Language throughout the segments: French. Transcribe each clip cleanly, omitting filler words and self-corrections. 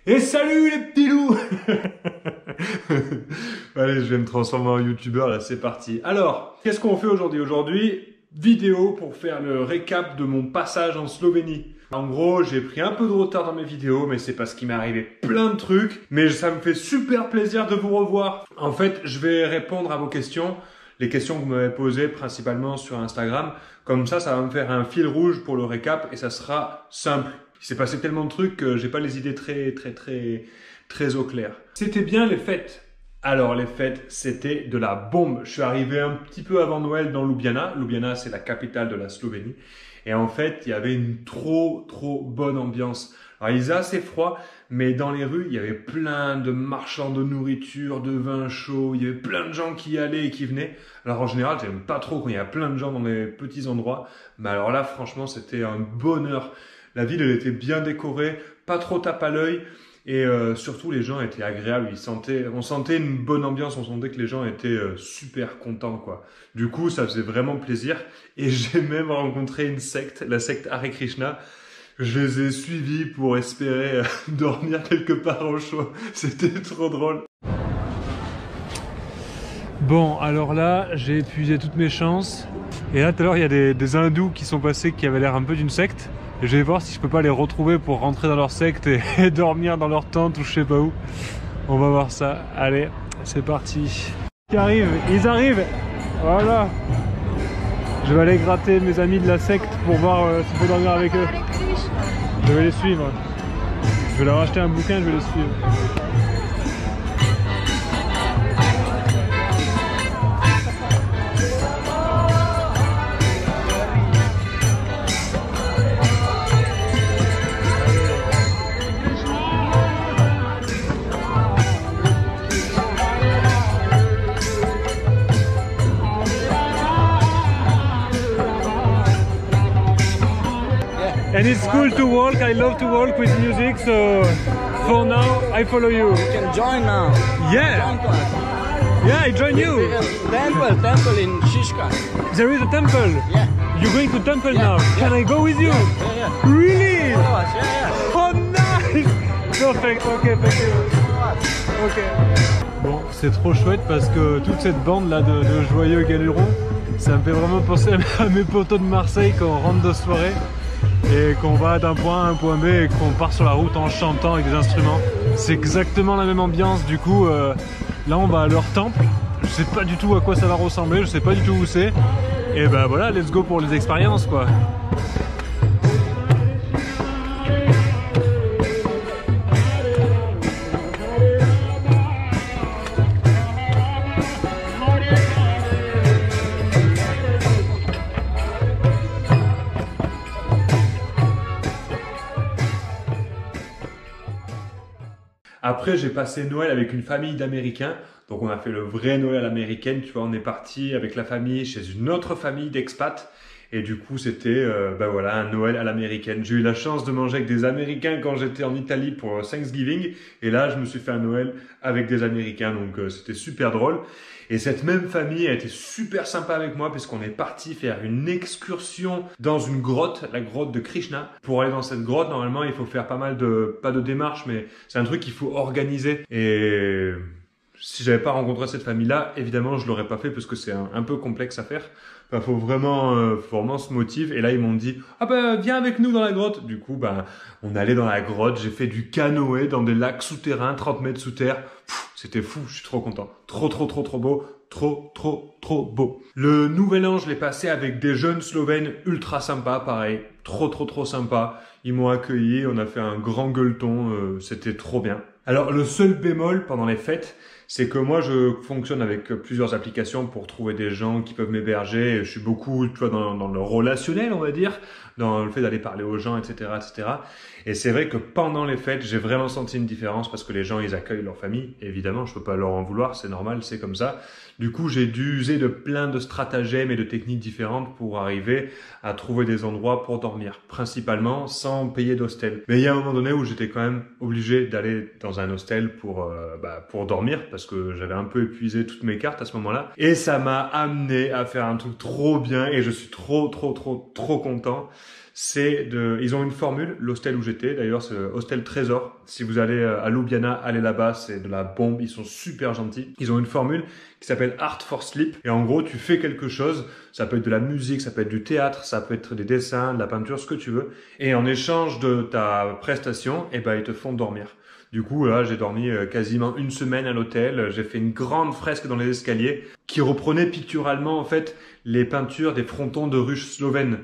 Et salut les petits loups. Allez, je vais me transformer en youtubeur, là c'est parti. Alors, qu'est-ce qu'on fait aujourd'hui? Aujourd'hui, vidéo pour faire le récap de mon passage en Slovénie. En gros, j'ai pris un peu de retard dans mes vidéos, mais c'est parce qu'il m'est arrivé plein de trucs. Mais ça me fait super plaisir de vous revoir. En fait, je vais répondre à vos questions. Les questions que vous m'avez posées principalement sur Instagram. Comme ça va me faire un fil rouge pour le récap et ça sera simple. Il s'est passé tellement de trucs que j'ai pas les idées très au clair. C'était bien les fêtes. Alors les fêtes, c'était de la bombe. Je suis arrivé un petit peu avant Noël dans Ljubljana. Ljubljana, c'est la capitale de la Slovénie. Et en fait, il y avait une trop bonne ambiance. Alors il faisait assez froid, mais dans les rues, il y avait plein de marchands de nourriture, de vin chaud. Il y avait plein de gens qui allaient et qui venaient. Alors en général, j'aime pas trop quand il y a plein de gens dans les petits endroits. Mais alors là, franchement, c'était un bonheur. La ville, elle était bien décorée, pas trop tape à l'œil. Et surtout, les gens étaient agréables. On sentait une bonne ambiance. On sentait que les gens étaient super contents, quoi. Du coup, ça faisait vraiment plaisir. Et j'ai même rencontré une secte, la secte Hare Krishna. Je les ai suivis pour espérer dormir quelque part au chaud. C'était trop drôle. Bon, alors là, j'ai épuisé toutes mes chances. Et là, tout à l'heure, il y a des hindous qui sont passés qui avaient l'air un peu d'une secte. Et je vais voir si je peux pas les retrouver pour rentrer dans leur secte et dormir dans leur tente ou je sais pas où. On va voir ça. Allez, c'est parti. Ils arrivent. Voilà. Je vais aller gratter mes amis de la secte pour voir si je peux dormir avec eux. Je vais les suivre. Je vais leur acheter un bouquin, je vais les suivre. And it's cool to walk. I love to walk with music, so for now I follow you. You can join now. Yeah, Join to us. yeah, I join you. Temple in Shishka. There is a temple. Yeah. You're going to temple Yeah, now. yeah. Can I go with you? Yeah. Really? Follow us. Yeah. Oh nice. Perfect. Okay, thank you. Ok. Bon, c'est trop chouette parce que toute cette bande là de joyeux galérons, ça me fait vraiment penser à mes potos de Marseille quand on rentre de soirée et qu'on va d'un point A à un point B et qu'on part sur la route en chantant avec des instruments. C'est exactement la même ambiance. Du coup, là on va à leur temple. Je sais pas du tout à quoi ça va ressembler, je sais pas du tout où c'est. Et ben voilà, let's go pour les expériences quoi. Après, j'ai passé Noël avec une famille d'Américains. Donc, on a fait le vrai Noël américain. Tu vois, on est parti avec la famille chez une autre famille d'expats. Et du coup, c'était voilà, un Noël à l'américaine. J'ai eu la chance de manger avec des Américains quand j'étais en Italie pour Thanksgiving. Et là, je me suis fait un Noël avec des Américains. Donc, c'était super drôle. Et cette même famille a été super sympa avec moi parce qu'on est parti faire une excursion dans une grotte, la grotte de Krishna. Pour aller dans cette grotte, normalement, il faut faire pas de démarches, mais c'est un truc qu'il faut organiser. Et si j'avais pas rencontré cette famille-là, évidemment, je l'aurais pas fait parce que c'est un peu complexe à faire. Enfin, faut vraiment se motiver. Et là, ils m'ont dit, ah ben, viens avec nous dans la grotte. Du coup, on allait dans la grotte. J'ai fait du canoë dans des lacs souterrains, 30 mètres sous terre. C'était fou. Je suis trop content. Trop beau. Trop beau. Le nouvel an, je l'ai passé avec des jeunes Slovènes ultra sympas, pareil. Trop sympa. Ils m'ont accueilli. On a fait un grand gueuleton. C'était trop bien. Alors, le seul bémol pendant les fêtes, c'est que moi, je fonctionne avec plusieurs applications pour trouver des gens qui peuvent m'héberger. Je suis beaucoup, tu vois, dans le relationnel, on va dire, dans le fait d'aller parler aux gens, etc., etc. Et c'est vrai que pendant les fêtes, j'ai vraiment senti une différence parce que les gens, ils accueillent leur famille. Évidemment, je peux pas leur en vouloir, c'est normal, c'est comme ça. Du coup, j'ai dû user de plein de stratagèmes et de techniques différentes pour arriver à trouver des endroits pour dormir, principalement sans payer d'hostel. Mais il y a un moment donné où j'étais quand même obligé d'aller dans un hostel pour dormir parce que j'avais un peu épuisé toutes mes cartes à ce moment-là. Et ça m'a amené à faire un truc trop bien et je suis trop content. Ils ont une formule, l'hostel où j'étais, d'ailleurs, c'est Hostel Trésor. Si vous allez à Ljubljana, allez là-bas, c'est de la bombe, ils sont super gentils. Ils ont une formule qui s'appelle Art for Sleep. Et en gros, tu fais quelque chose, ça peut être de la musique, ça peut être du théâtre, ça peut être des dessins, de la peinture, ce que tu veux. Et en échange de ta prestation, eh ben, ils te font dormir. Du coup, là, j'ai dormi quasiment une semaine à l'hôtel. J'ai fait une grande fresque dans les escaliers qui reprenait picturalement, en fait, les peintures des frontons de ruches slovènes.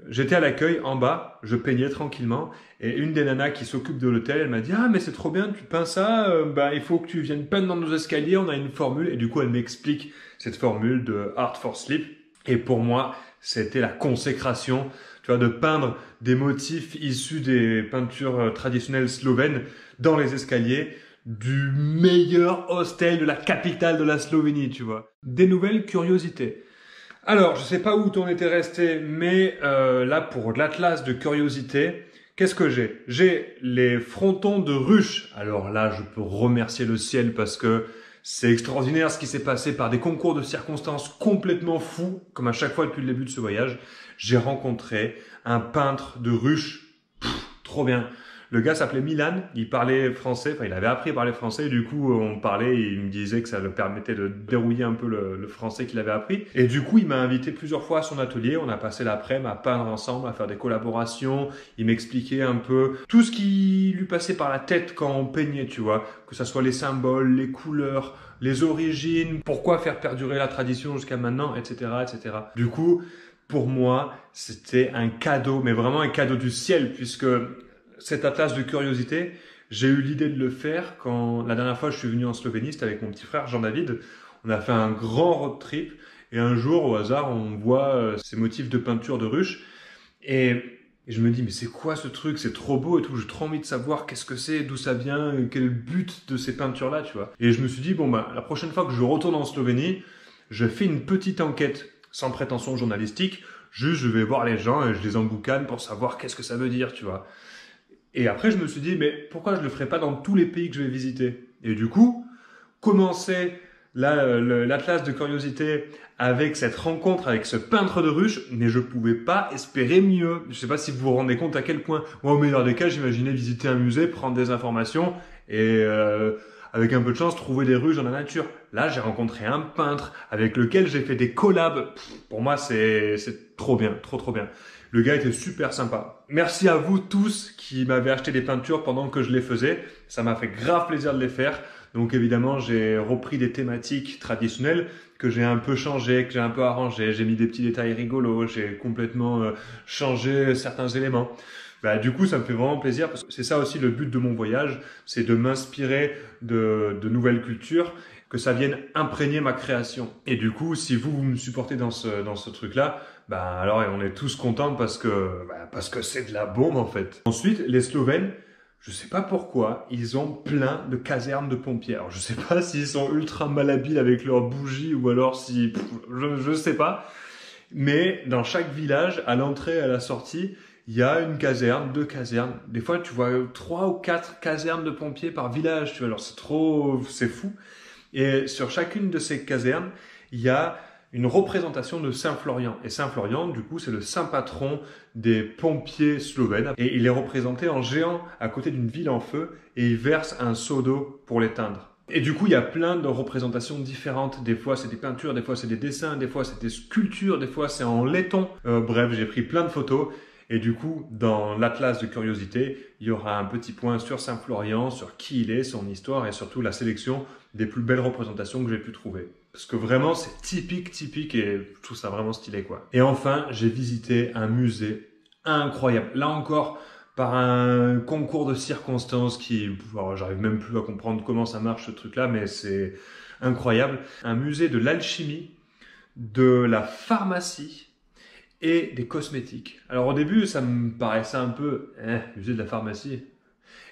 J'étais à l'accueil en bas, je peignais tranquillement et une des nanas qui s'occupe de l'hôtel, elle m'a dit « Ah mais c'est trop bien, tu peins ça, il faut que tu viennes peindre dans nos escaliers, on a une formule. » Et du coup, elle m'explique cette formule de Art for Sleep. Et pour moi, c'était la consécration, tu vois, de peindre des motifs issus des peintures traditionnelles slovènes dans les escaliers du meilleur hostel de la capitale de la Slovénie, tu vois. Des nouvelles curiosités. Alors, je sais pas où t'en étais resté, mais là, pour l'atlas de curiosité, qu'est-ce que j'ai? J'ai les frontons de ruches. Alors là, je peux remercier le ciel parce que c'est extraordinaire ce qui s'est passé par des concours de circonstances complètement fous, comme à chaque fois depuis le début de ce voyage. J'ai rencontré un peintre de ruches. Trop bien. Le gars s'appelait Milan, il parlait français, enfin il avait appris à parler français, du coup on parlait et il me disait que ça le permettait de dérouiller un peu le français qu'il avait appris. Et du coup il m'a invité plusieurs fois à son atelier, on a passé l'après-midi à peindre ensemble, à faire des collaborations, il m'expliquait un peu tout ce qui lui passait par la tête quand on peignait, tu vois, que ça soit les symboles, les couleurs, les origines, pourquoi faire perdurer la tradition jusqu'à maintenant, etc., etc. Du coup, pour moi, c'était un cadeau, mais vraiment un cadeau du ciel, puisque cet atlas de curiosité, j'ai eu l'idée de le faire quand la dernière fois je suis venu en Slovénie, c'était avec mon petit frère Jean-David. On a fait un grand road trip et un jour, au hasard, on voit ces motifs de peinture de ruche et je me dis mais c'est quoi ce truc? C'est trop beau et tout. J'ai trop envie de savoir qu'est-ce que c'est, d'où ça vient, quel est le but de ces peintures-là, tu vois. Et je me suis dit la prochaine fois que je retourne en Slovénie, je fais une petite enquête sans prétention journalistique. Juste, je vais voir les gens et je les emboucane pour savoir qu'est-ce que ça veut dire, tu vois. Et après, je me suis dit, mais pourquoi je le ferais pas dans tous les pays que je vais visiter? Et du coup, commencer l'atlas de curiosité avec cette rencontre avec ce peintre de ruche, mais je pouvais pas espérer mieux. Je sais pas si vous vous rendez compte à quel point, moi, au meilleur des cas, j'imaginais visiter un musée, prendre des informations et avec un peu de chance, trouver des ruches dans la nature. Là, j'ai rencontré un peintre avec lequel j'ai fait des collabs. Pour moi, c'est trop bien, trop bien. Le gars était super sympa. Merci à vous tous qui m'avez acheté des peintures pendant que je les faisais. Ça m'a fait grave plaisir de les faire. Donc évidemment, j'ai repris des thématiques traditionnelles que j'ai un peu changées, que j'ai un peu arrangées. J'ai mis des petits détails rigolos. J'ai complètement changé certains éléments. Du coup, ça me fait vraiment plaisir parce que c'est ça aussi le but de mon voyage, c'est de m'inspirer de nouvelles cultures, que ça vienne imprégner ma création. Et du coup, si vous me supportez dans ce truc-là, alors on est tous contents parce que c'est de la bombe en fait. Ensuite, les Slovènes, je sais pas pourquoi, ils ont plein de casernes de pompiers. Alors je sais pas s'ils sont ultra malhabiles avec leurs bougies ou alors si je sais pas. Mais dans chaque village, à l'entrée et à la sortie, il y a une caserne, 2 casernes. Des fois, tu vois 3 ou 4 casernes de pompiers par village. Tu vois, alors c'est fou. Et sur chacune de ces casernes, il y a une représentation de Saint-Florian. Et Saint-Florian, du coup, c'est le saint patron des pompiers slovènes. Et il est représenté en géant à côté d'une ville en feu et il verse un seau d'eau pour l'éteindre. Et du coup, il y a plein de représentations différentes. Des fois, c'est des peintures, des fois, c'est des dessins, des fois, c'est des sculptures, des fois, c'est en laiton. Bref, j'ai pris plein de photos. Et du coup, dans l'atlas de curiosité, il y aura un petit point sur Saint-Florian, sur qui il est, son histoire et surtout la sélection des plus belles représentations que j'ai pu trouver. Parce que vraiment, c'est typique et je trouve ça vraiment stylé, quoi. Et enfin, j'ai visité un musée incroyable. Là encore, par un concours de circonstances alors, j'arrive même plus à comprendre comment ça marche ce truc-là, mais c'est incroyable. Un musée de l'alchimie, de la pharmacie et des cosmétiques. Alors au début, ça me paraissait un peu musée de la pharmacie.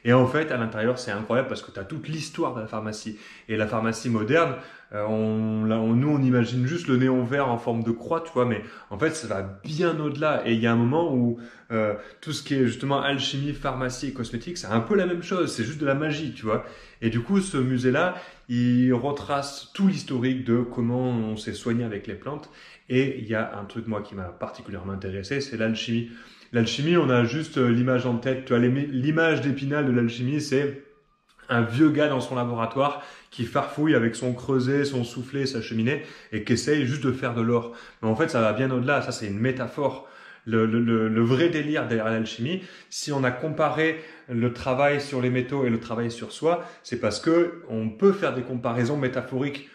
Et en fait, à l'intérieur, c'est incroyable parce que tu as toute l'histoire de la pharmacie. Et la pharmacie moderne, nous, on imagine juste le néon vert en forme de croix, tu vois, mais en fait, ça va bien au-delà. Et il y a un moment où tout ce qui est justement alchimie, pharmacie et cosmétique, c'est un peu la même chose, c'est juste de la magie, tu vois. Et du coup, ce musée-là, il retrace tout l'historique de comment on s'est soigné avec les plantes. Et il y a un truc, moi, qui m'a particulièrement intéressé, c'est l'alchimie. L'alchimie, on a juste l'image en tête. Tu vois, l'image d'Épinal de l'alchimie, c'est un vieux gars dans son laboratoire qui farfouille avec son creuset, son soufflet, sa cheminée et qui essaye juste de faire de l'or. Mais en fait, ça va bien au-delà. Ça, c'est une métaphore. Le vrai délire derrière l'alchimie, si on a comparé le travail sur les métaux et le travail sur soi, c'est parce que on peut faire des comparaisons métaphoriques.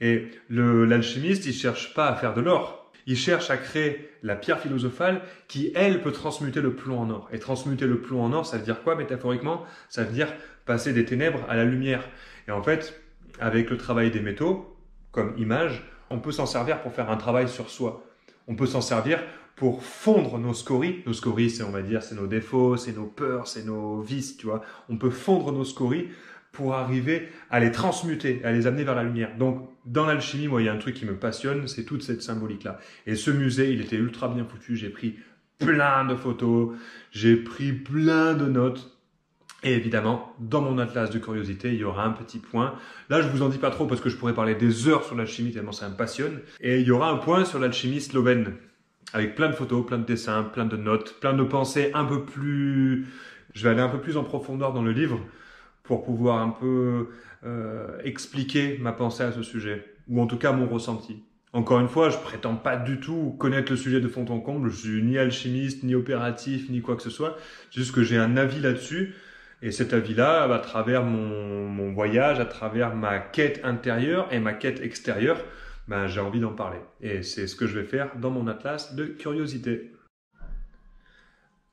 Et l'alchimiste, il cherche pas à faire de l'or. Il cherche à créer la pierre philosophale qui, elle, peut transmuter le plomb en or. Et transmuter le plomb en or, ça veut dire quoi métaphoriquement? Ça veut dire passer des ténèbres à la lumière. Et en fait, avec le travail des métaux, comme image, on peut s'en servir pour faire un travail sur soi. On peut s'en servir pour fondre nos scories. Nos scories, c'est, on va dire, c'est nos défauts, c'est nos peurs, c'est nos vices, tu vois. On peut fondre nos scories pour arriver à les transmuter, à les amener vers la lumière. Donc, dans l'alchimie, moi, il y a un truc qui me passionne, c'est toute cette symbolique-là. Et ce musée, il était ultra bien foutu. J'ai pris plein de photos, j'ai pris plein de notes. Et évidemment, dans mon atlas de curiosité, il y aura un petit point. Là, je vous en dis pas trop parce que je pourrais parler des heures sur l'alchimie tellement ça me passionne. Et il y aura un point sur l'alchimie slovène avec plein de photos, plein de dessins, plein de notes, plein de pensées un peu plus... Je vais aller un peu plus en profondeur dans le livre pour pouvoir un peu expliquer ma pensée à ce sujet, ou en tout cas mon ressenti. Encore une fois, je prétends pas du tout connaître le sujet de fond en comble. Je suis ni alchimiste, ni opératif, ni quoi que ce soit. C'est juste que j'ai un avis là-dessus. Et cet avis-là, à travers mon voyage, à travers ma quête intérieure et ma quête extérieure, ben, j'ai envie d'en parler. Et c'est ce que je vais faire dans mon atlas de curiosité.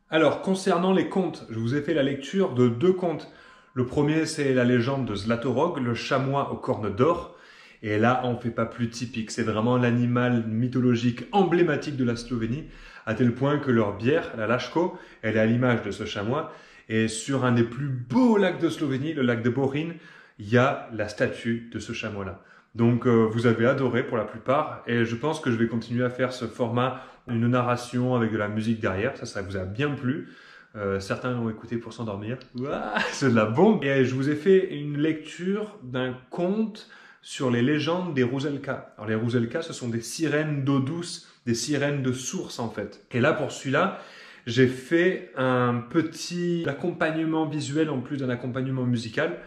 Alors, concernant les contes, je vous ai fait la lecture de 2 contes. Le premier, c'est la légende de Zlatorog, le chamois aux cornes d'or. Et là, on ne fait pas plus typique. C'est vraiment l'animal mythologique emblématique de la Slovénie, à tel point que leur bière, la Laško, elle est à l'image de ce chamois. Et sur un des plus beaux lacs de Slovénie, le lac de Borín, il y a la statue de ce chamois-là. Donc vous avez adoré pour la plupart et je pense que je vais continuer à faire ce format, une narration avec de la musique derrière, ça vous a bien plu. Certains l'ont écouté pour s'endormir, c'est de la bombe. Et je vous ai fait une lecture d'un conte sur les légendes des Ruselka. Alors les Ruselka, ce sont des sirènes d'eau douce, des sirènes de source en fait. Et là pour celui-là, j'ai fait un petit accompagnement visuel en plus d'un accompagnement musical.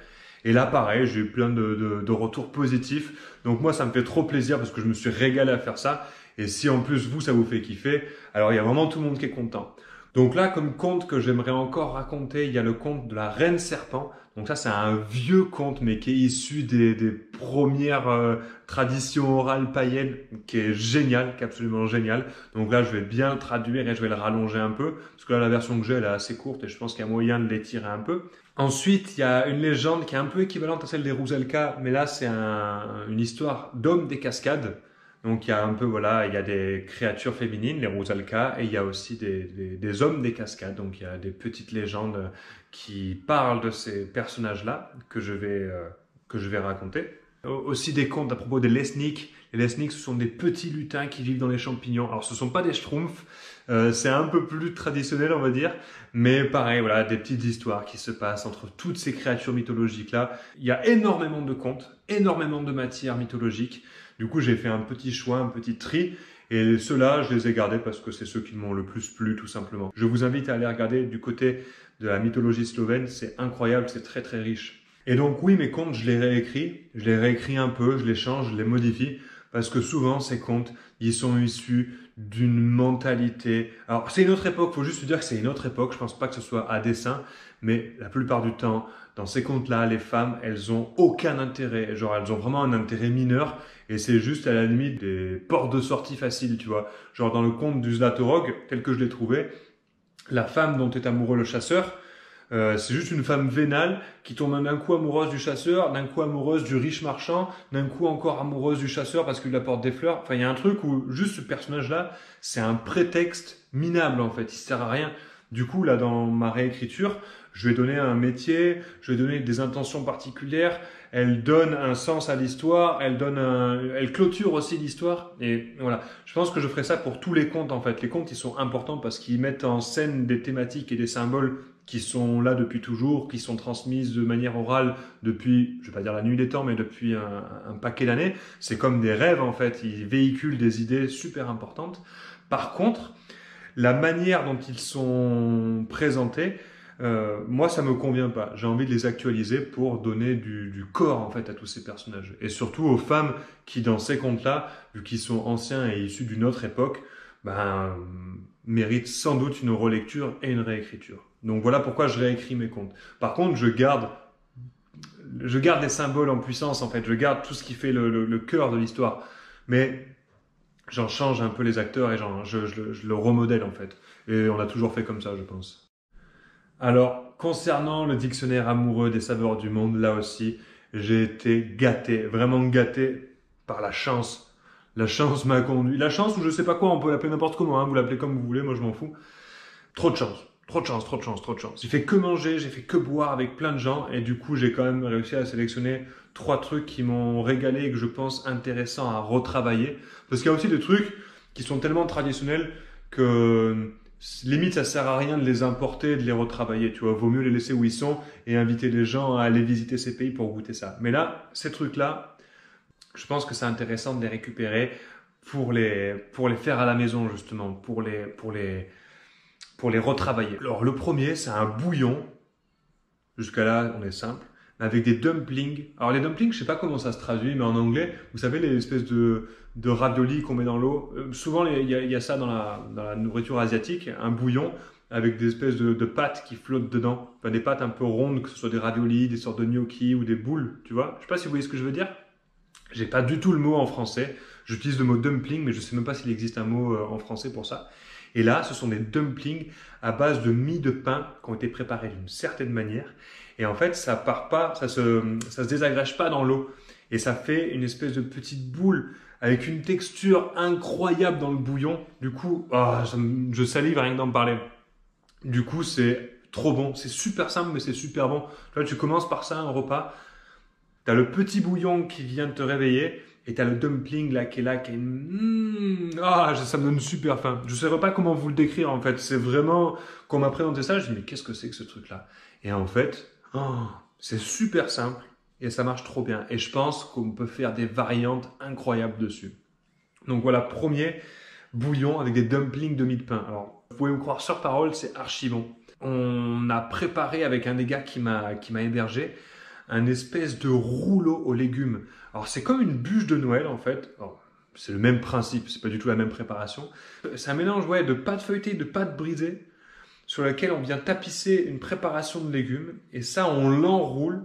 Et là, pareil, j'ai eu plein de retours positifs. Donc moi, ça me fait trop plaisir parce que je me suis régalé à faire ça. Et si en plus, vous, ça vous fait kiffer, alors il y a vraiment tout le monde qui est content. Donc là, comme conte que j'aimerais encore raconter, il y a le conte de la Reine Serpent. Donc ça, c'est un vieux conte, mais qui est issu des premières traditions orales païennes, qui est génial, qui est absolument génial. Donc là, je vais bien le traduire et je vais le rallonger un peu, parce que là, la version que j'ai, elle est assez courte et je pense qu'il y a moyen de l'étirer un peu. Ensuite, il y a une légende qui est un peu équivalente à celle des Ruselka, mais là, c'est une histoire d'homme des cascades. Donc il y a un peu, voilà, il y a des créatures féminines, les Ruselka, et il y a aussi des hommes des cascades. Donc il y a des petites légendes qui parlent de ces personnages-là que je vais raconter. Aussi des contes à propos des Lesniks. Les Lesniks, ce sont des petits lutins qui vivent dans les champignons. Alors ce ne sont pas des schtroumpfs, c'est un peu plus traditionnel on va dire, mais pareil, voilà, des petites histoires qui se passent entre toutes ces créatures mythologiques-là. Il y a énormément de contes, énormément de matières mythologiques. Du coup, j'ai fait un petit choix, un petit tri. Et ceux-là, je les ai gardés parce que c'est ceux qui m'ont le plus plu, tout simplement. Je vous invite à aller regarder du côté de la mythologie slovène. C'est incroyable, c'est très très riche. Et donc oui, mes contes, je les réécris. Je les réécris un peu, je les change, je les modifie. Parce que souvent, ces contes, ils sont issus d'une mentalité. Alors, c'est une autre époque, faut juste dire que c'est une autre époque. Je pense pas que ce soit à dessein. Mais la plupart du temps, dans ces contes-là, les femmes, elles ont aucun intérêt. Genre, elles ont vraiment un intérêt mineur. Et c'est juste à la limite des portes de sortie faciles, tu vois. Genre dans le conte du Zlatorog, tel que je l'ai trouvé, la femme dont est amoureux le chasseur, c'est juste une femme vénale qui tombe d'un coup amoureuse du chasseur, d'un coup amoureuse du riche marchand, d'un coup encore amoureuse du chasseur parce qu'il lui apporte des fleurs. Enfin, il y a un truc où juste ce personnage-là, c'est un prétexte minable en fait, il sert à rien. Du coup, là, dans ma réécriture, je vais donner un métier, je vais donner des intentions particulières, elle donne un sens à l'histoire, elle clôture aussi l'histoire. Et voilà, je pense que je ferai ça pour tous les contes en fait. Les contes, ils sont importants parce qu'ils mettent en scène des thématiques et des symboles qui sont là depuis toujours, qui sont transmises de manière orale depuis, je vais pas dire la nuit des temps, mais depuis un paquet d'années. C'est comme des rêves en fait, ils véhiculent des idées super importantes. Par contre, la manière dont ils sont présentés, moi ça me convient pas. J'ai envie de les actualiser pour donner du corps en fait à tous ces personnages. Et surtout aux femmes qui dans ces contes-là, vu qu'ils sont anciens et issus d'une autre époque, ben, méritent sans doute une relecture et une réécriture. Donc voilà pourquoi je réécris mes contes. Par contre, je garde des symboles en puissance en fait. Je garde tout ce qui fait le cœur de l'histoire. Mais j'en change un peu les acteurs et je le remodèle en fait. Et on a toujours fait comme ça, je pense. Alors, concernant le dictionnaire amoureux des saveurs du monde, là aussi, j'ai été gâté, vraiment gâté par la chance. La chance m'a conduit. La chance, ou je sais pas quoi, on peut l'appeler n'importe comment, hein, vous l'appelez comme vous voulez, moi je m'en fous. Trop de chance. Trop de chance, trop de chance, trop de chance. J'ai fait que manger, j'ai fait que boire avec plein de gens et du coup j'ai quand même réussi à sélectionner 3 trucs qui m'ont régalé et que je pense intéressants à retravailler. Parce qu'il y a aussi des trucs qui sont tellement traditionnels que limite ça sert à rien de les importer, de les retravailler, tu vois. Vaut mieux les laisser où ils sont et inviter les gens à aller visiter ces pays pour goûter ça. Mais là, ces trucs-là, je pense que c'est intéressant de les récupérer pour les faire à la maison justement, pour les retravailler. Alors le premier, c'est un bouillon. Jusqu'à là, on est simple. Avec des dumplings. Alors les dumplings, je sais pas comment ça se traduit, mais en anglais, vous savez les espèces de raviolis qu'on met dans l'eau. Souvent, il y a ça dans la nourriture asiatique, un bouillon avec des espèces de pâtes qui flottent dedans. Enfin, des pâtes un peu rondes, que ce soit des raviolis, des sortes de gnocchis ou des boules, tu vois. Je sais pas si vous voyez ce que je veux dire. J'ai pas du tout le mot en français. J'utilise le mot dumpling, mais je sais même pas s'il existe un mot en français pour ça. Et là, ce sont des dumplings à base de mie de pain qui ont été préparés d'une certaine manière. Et en fait, ça part pas, ça se désagrège pas dans l'eau. Et ça fait une espèce de petite boule avec une texture incroyable dans le bouillon. Du coup, je salive rien que d'en parler. Du coup, c'est trop bon. C'est super simple, mais c'est super bon. Là, tu commences par ça, un repas. Tu as le petit bouillon qui vient de te réveiller. Et tu as le dumpling là qui est ça me donne super faim. Je ne saurais pas comment vous le décrire en fait. C'est vraiment, quand on m'a présenté ça, je me dis mais qu'est-ce que c'est que ce truc là? Et en fait, c'est super simple et ça marche trop bien. Et je pense qu'on peut faire des variantes incroyables dessus. Donc voilà, premier bouillon avec des dumplings de mie de pain. Alors, vous pouvez me croire sur parole, c'est archi bon. On a préparé avec un des gars qui m'a hébergé un espèce de rouleau aux légumes. Alors c'est comme une bûche de Noël en fait. C'est le même principe, c'est pas du tout la même préparation. C'est un mélange de pâte feuilletée, de pâte brisée, sur laquelle on vient tapisser une préparation de légumes. Et ça, on l'enroule,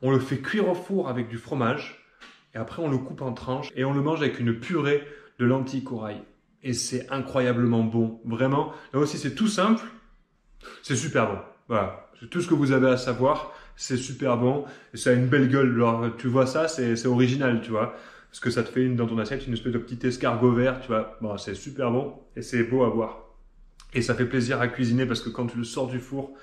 on le fait cuire au four avec du fromage. Et après, on le coupe en tranches et on le mange avec une purée de lentilles corail. Et c'est incroyablement bon, vraiment. Là aussi, c'est tout simple, c'est super bon. Voilà, c'est tout ce que vous avez à savoir. C'est super bon, et ça a une belle gueule. Alors, tu vois ça, c'est original, tu vois. Parce que ça te fait dans ton assiette une espèce de petit escargot vert, tu vois. Bon, c'est super bon et c'est beau à voir. Et ça fait plaisir à cuisiner parce que quand tu le sors du four,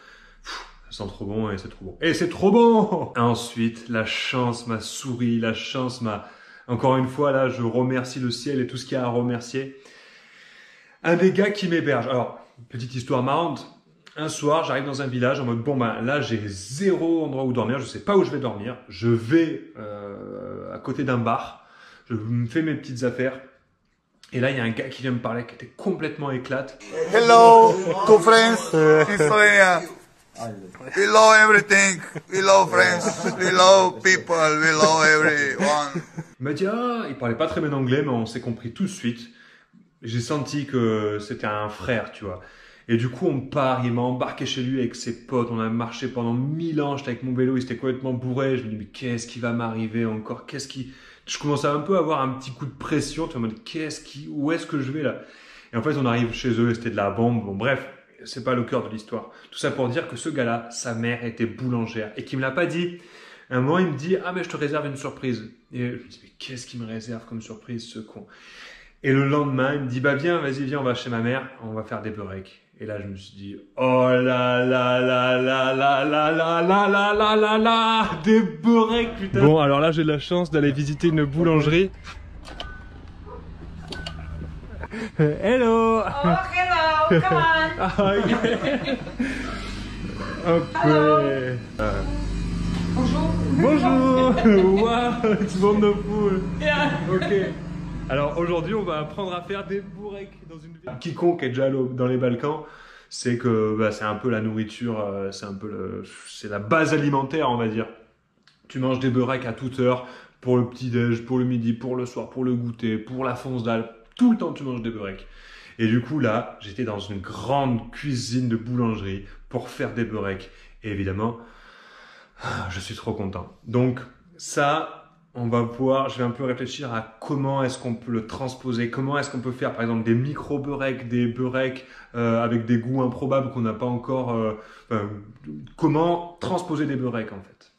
ça sent trop bon et c'est trop bon. Et c'est trop bon! Ensuite, la chance m'a souri, la chance m'a... Encore une fois, là, je remercie le ciel et tout ce qu'il y a à remercier. Un des gars qui m'héberge. Alors, petite histoire marrante. Un soir, j'arrive dans un village en mode, là, j'ai 0 endroit où dormir, je sais pas où je vais dormir. Je vais à côté d'un bar, je me fais mes petites affaires. Et là, il y a un gars qui vient me parler qui était complètement éclate. Hello, two friends in Slovenia. We love everything. We love friends. We love people. We love everyone. Il m'a dit, il parlait pas très bien anglais, mais on s'est compris tout de suite. J'ai senti que c'était un frère, tu vois. Et du coup, on part, il m'a embarqué chez lui avec ses potes, on a marché pendant 1000 ans, j'étais avec mon vélo, il était complètement bourré, je me dis, mais qu'est-ce qui va m'arriver encore? Je commençais un peu à avoir un petit coup de pression, tu vois, en mode, où est-ce que je vais là? Et en fait, on arrive chez eux, et c'était de la bombe, bon bref, c'est pas le cœur de l'histoire. Tout ça pour dire que ce gars-là, sa mère était boulangère, et qu'il me l'a pas dit. À un moment, il me dit, mais je te réserve une surprise. Et je me dis, mais qu'est-ce qu'il me réserve comme surprise, ce con? Et le lendemain, il me dit, viens, on va chez ma mère, on va faire des beureks. Et là, je me suis dit, oh là là là là là là là là là là là là, des beureks, putain. Bon, alors là, j'ai la chance d'aller visiter une boulangerie. Hello. Oh, hello, come on. Okay. Bonjour. Bonjour. Wow, it's wonderful. Yeah. Okay. Alors aujourd'hui, on va apprendre à faire des boureks dans une ville. Quiconque est déjà allé dans les Balkans, c'est que bah, c'est un peu la nourriture, c'est la base alimentaire, on va dire. Tu manges des beureks à toute heure, pour le petit-déj, pour le midi, pour le soir, pour le goûter, pour la fonce dalle. Tout le temps, tu manges des beureks. Et du coup, là, j'étais dans une grande cuisine de boulangerie pour faire des beureks. Et évidemment, je suis trop content. Donc, ça, je vais un peu réfléchir à comment est-ce qu'on peut le transposer, comment est-ce qu'on peut faire, par exemple, des micro-beureks, des beureks avec des goûts improbables qu'on n'a pas encore... comment transposer des beureks, en fait.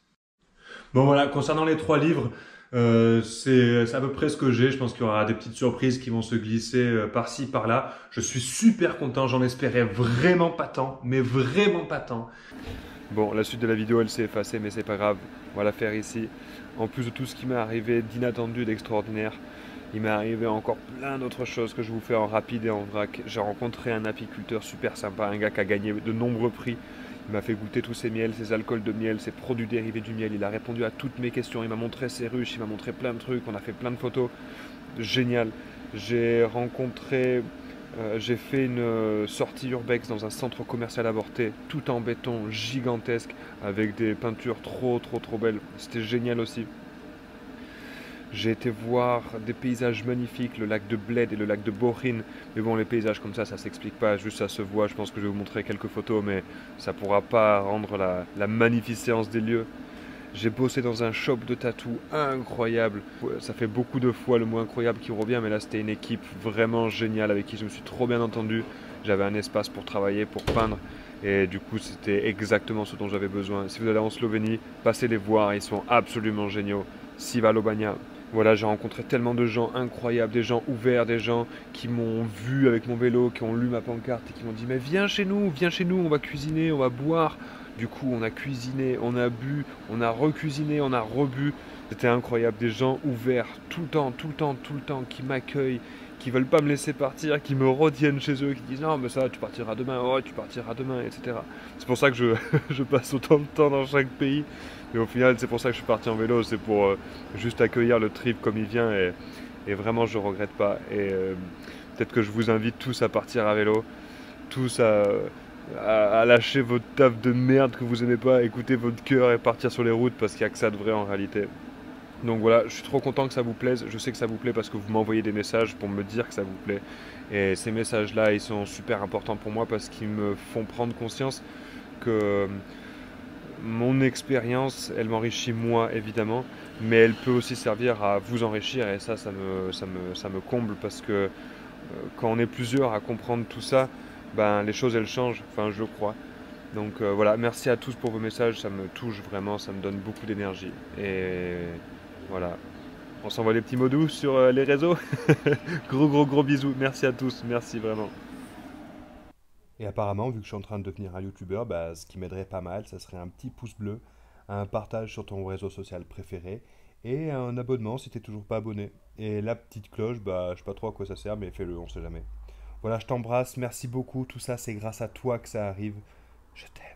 Bon, voilà, concernant les 3 livres, c'est à peu près ce que j'ai. Je pense qu'il y aura des petites surprises qui vont se glisser par-ci, par-là. Je suis super content, j'en espérais vraiment pas tant, mais vraiment pas tant. Bon, la suite de la vidéo, elle s'est effacée, mais c'est pas grave. On va la faire ici. En plus de tout ce qui m'est arrivé d'inattendu, d'extraordinaire, il m'est arrivé encore plein d'autres choses que je vous fais en rapide et en vrac. J'ai rencontré un apiculteur super sympa, un gars qui a gagné de nombreux prix. Il m'a fait goûter tous ses miels, ses alcools de miel, ses produits dérivés du miel. Il a répondu à toutes mes questions. Il m'a montré ses ruches, il m'a montré plein de trucs. On a fait plein de photos. Génial. J'ai fait une sortie urbex dans un centre commercial avorté, tout en béton, gigantesque, avec des peintures trop belles. C'était génial aussi. J'ai été voir des paysages magnifiques, le lac de Bled et le lac de Borin. Mais bon, les paysages comme ça s'explique pas, juste ça se voit. Je pense que je vais vous montrer quelques photos, mais ça pourra pas rendre la magnificence des lieux. J'ai bossé dans un shop de tatou incroyable. Ça fait beaucoup de fois le mot incroyable qui revient, mais là c'était une équipe vraiment géniale avec qui je me suis trop bien entendu. J'avais un espace pour travailler, pour peindre. Et du coup, c'était exactement ce dont j'avais besoin. Si vous allez en Slovénie, passez les voir, ils sont absolument géniaux. Siva Lobanja. Voilà, j'ai rencontré tellement de gens incroyables, des gens ouverts, des gens qui m'ont vu avec mon vélo, qui ont lu ma pancarte et qui m'ont dit « Mais viens chez nous, on va cuisiner, on va boire ». Du coup, on a cuisiné, on a bu, on a recuisiné, on a rebu. C'était incroyable, des gens ouverts tout le temps, qui m'accueillent, qui veulent pas me laisser partir, qui me retiennent chez eux, qui disent non mais ça tu partiras demain, oh tu partiras demain, etc. C'est pour ça que je passe autant de temps dans chaque pays. Et au final c'est pour ça que je suis parti en vélo, c'est pour juste accueillir le trip comme il vient et vraiment je regrette pas. Et peut-être que je vous invite tous à partir à vélo, tous à lâcher votre taf de merde que vous aimez pas, à écouter votre cœur et partir sur les routes parce qu'il n'y a que ça de vrai en réalité. Donc voilà, je suis trop content que ça vous plaise. Je sais que ça vous plaît parce que vous m'envoyez des messages pour me dire que ça vous plaît. Et ces messages-là, ils sont super importants pour moi parce qu'ils me font prendre conscience que mon expérience, elle m'enrichit moi évidemment, mais elle peut aussi servir à vous enrichir et ça me comble parce que quand on est plusieurs à comprendre tout ça, ben, les choses elles changent, enfin je crois. Donc voilà, merci à tous pour vos messages, ça me touche vraiment, ça me donne beaucoup d'énergie. Et voilà, on s'envoie des petits mots doux sur les réseaux. Gros bisous, merci à tous, merci vraiment. Et apparemment, vu que je suis en train de devenir un youtubeur, bah, ce qui m'aiderait pas mal, ça serait un petit pouce bleu, un partage sur ton réseau social préféré et un abonnement si t'es toujours pas abonné. Et la petite cloche, bah, je sais pas trop à quoi ça sert, mais fais-le, on sait jamais. Voilà, je t'embrasse, merci beaucoup, tout ça c'est grâce à toi que ça arrive. Je t'aime.